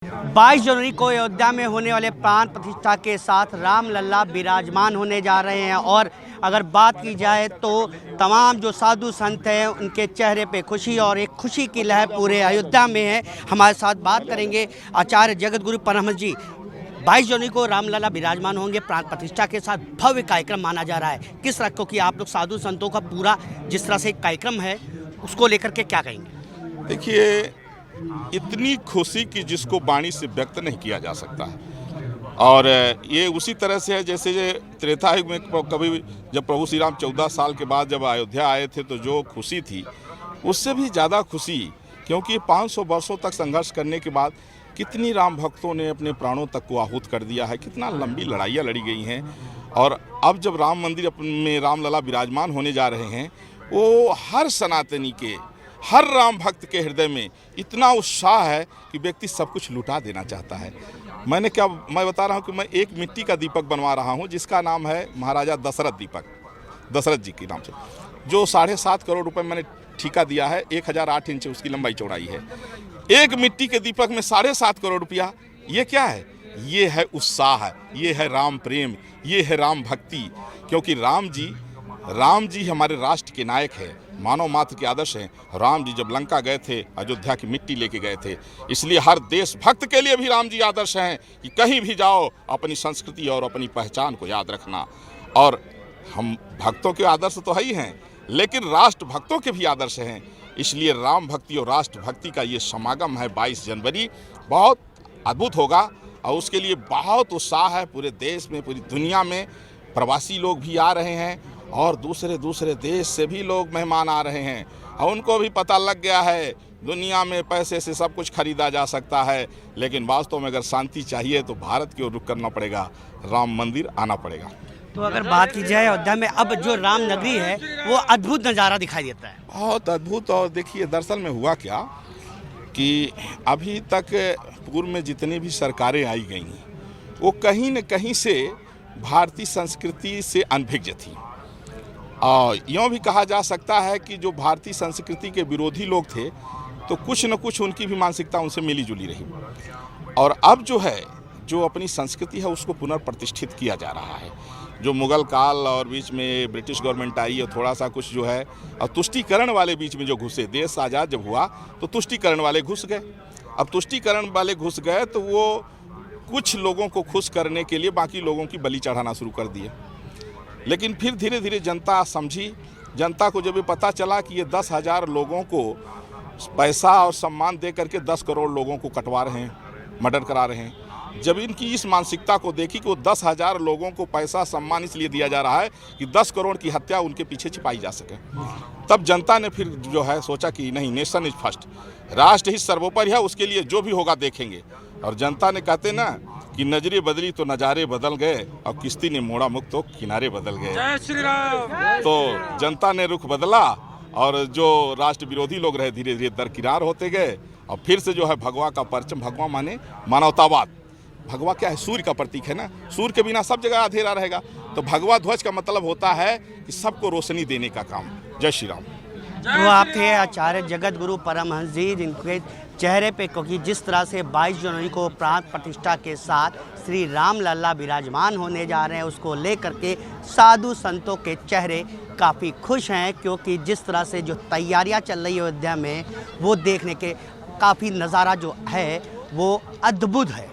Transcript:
22 जनवरी को अयोध्या में होने वाले प्राण प्रतिष्ठा के साथ रामलला विराजमान होने जा रहे हैं। और अगर बात की जाए तो तमाम जो साधु संत हैं उनके चेहरे पे खुशी और एक खुशी की लहर पूरे अयोध्या में है। हमारे साथ बात करेंगे आचार्य जगत गुरु परमहंस जी। 22 जनवरी को रामलला विराजमान होंगे, प्राण प्रतिष्ठा के साथ भव्य कार्यक्रम माना जा रहा है। किस तरह को कि आप लोग साधु संतों का पूरा जिस तरह से कार्यक्रम है उसको लेकर के क्या कहेंगे? देखिए, इतनी खुशी की जिसको वाणी से व्यक्त नहीं किया जा सकता है। और ये उसी तरह से है जैसे त्रेता युग में कभी जब प्रभु श्री राम 14 साल के बाद जब अयोध्या आए थे तो जो खुशी थी उससे भी ज़्यादा खुशी, क्योंकि 500 वर्षों तक संघर्ष करने के बाद कितनी राम भक्तों ने अपने प्राणों तक को आहूत कर दिया है, कितना लंबी लड़ाइयाँ लड़ी गई हैं। और अब जब राम मंदिर में रामलला विराजमान होने जा रहे हैं, वो हर सनातनी के, हर राम भक्त के हृदय में इतना उत्साह है कि व्यक्ति सब कुछ लुटा देना चाहता है। मैं बता रहा हूँ कि मैं एक मिट्टी का दीपक बनवा रहा हूँ जिसका नाम है महाराजा दशरथ दीपक, दशरथ जी के नाम से, जो 7.5 करोड़ रुपए मैंने ठेका दिया है। 1008 इंच उसकी लंबाई चौड़ाई है। एक मिट्टी के दीपक में 7.5 करोड़ रुपया, ये क्या है? ये है उत्साह, ये है राम प्रेम, ये है राम भक्ति। क्योंकि राम जी हमारे राष्ट्र के नायक हैं, मानव मात्र के आदर्श हैं। राम जी जब लंका गए थे, अयोध्या की मिट्टी लेके गए थे। इसलिए हर देश भक्त के लिए भी राम जी आदर्श हैं कि कहीं भी जाओ अपनी संस्कृति और अपनी पहचान को याद रखना। और हम भक्तों के आदर्श तो है ही हैं, लेकिन राष्ट्र भक्तों के भी आदर्श हैं। इसलिए राम भक्ति और राष्ट्र भक्ति का ये समागम है 22 जनवरी, बहुत अद्भुत होगा। और उसके लिए बहुत उत्साह है पूरे देश में, पूरी दुनिया में। प्रवासी लोग भी आ रहे हैं और दूसरे देश से भी लोग मेहमान आ रहे हैं। और उनको भी पता लग गया है दुनिया में पैसे से सब कुछ खरीदा जा सकता है, लेकिन वास्तव में अगर शांति चाहिए तो भारत की ओर रुख करना पड़ेगा, राम मंदिर आना पड़ेगा। तो अगर बात की जाए अयोध्या में अब जो राम नगरी है वो अद्भुत नज़ारा दिखाई देता है, बहुत अद्भुत। और देखिए दरअसल में हुआ क्या कि अभी तक पूर्व में जितनी भी सरकारें आई गई वो कहीं न कहीं से भारतीय संस्कृति से अनभिज्ञ थी। और यूँ भी कहा जा सकता है कि जो भारतीय संस्कृति के विरोधी लोग थे तो कुछ न कुछ उनकी भी मानसिकता उनसे मिली जुली रही। और अब जो अपनी संस्कृति है उसको पुनर्प्रतिष्ठित किया जा रहा है। जो मुगल काल और बीच में ब्रिटिश गवर्नमेंट आई और थोड़ा सा कुछ जो है, और तुष्टीकरण वाले बीच में जो घुसे, देश आज़ाद जब हुआ तो तुष्टीकरण वाले घुस गए। अब तुष्टीकरण वाले घुस गए तो वो कुछ लोगों को खुश करने के लिए बाकी लोगों की बलि चढ़ाना शुरू कर दिए। लेकिन फिर धीरे धीरे जनता समझी। जनता को जब ये पता चला कि ये 10,000 लोगों को पैसा और सम्मान दे करके 10 करोड़ लोगों को कटवा रहे हैं, मर्डर करा रहे हैं, जब इनकी इस मानसिकता को देखी कि वो 10,000 लोगों को पैसा सम्मान इसलिए दिया जा रहा है कि 10 करोड़ की हत्या उनके पीछे छिपाई जा सके, तब जनता ने फिर जो है सोचा कि नहीं, नेशन इज फर्स्ट, राष्ट्र ही सर्वोपरि है, उसके लिए जो भी होगा देखेंगे। और जनता ने, कहते ना कि नजरें बदली तो नज़ारे बदल गए, और किश्ती ने मोड़ा मुख तो किनारे बदल गए। जय श्री राम। तो जनता ने रुख बदला और जो राष्ट्र विरोधी लोग रहे धीरे धीरे दरकिनार होते गए। और फिर से जो है भगवा का परचम, भगवा माने मानवतावाद। भगवा क्या है? सूर्य का प्रतीक है ना। सूर्य के बिना सब जगह अंधेरा रहेगा, तो भगवा ध्वज का मतलब होता है कि सबको रोशनी देने का काम। जय श्री राम। तो आप थे आचार्य जगत गुरु परमहंस जी, जिनके चेहरे पे क्योंकि जिस तरह से 22 जनवरी को प्राण प्रतिष्ठा के साथ श्री रामलला विराजमान होने जा रहे हैं उसको लेकर के साधु संतों के चेहरे काफ़ी खुश हैं, क्योंकि जिस तरह से जो तैयारियां चल रही है अयोध्या में वो देखने के काफ़ी नज़ारा जो है वो अद्भुत है।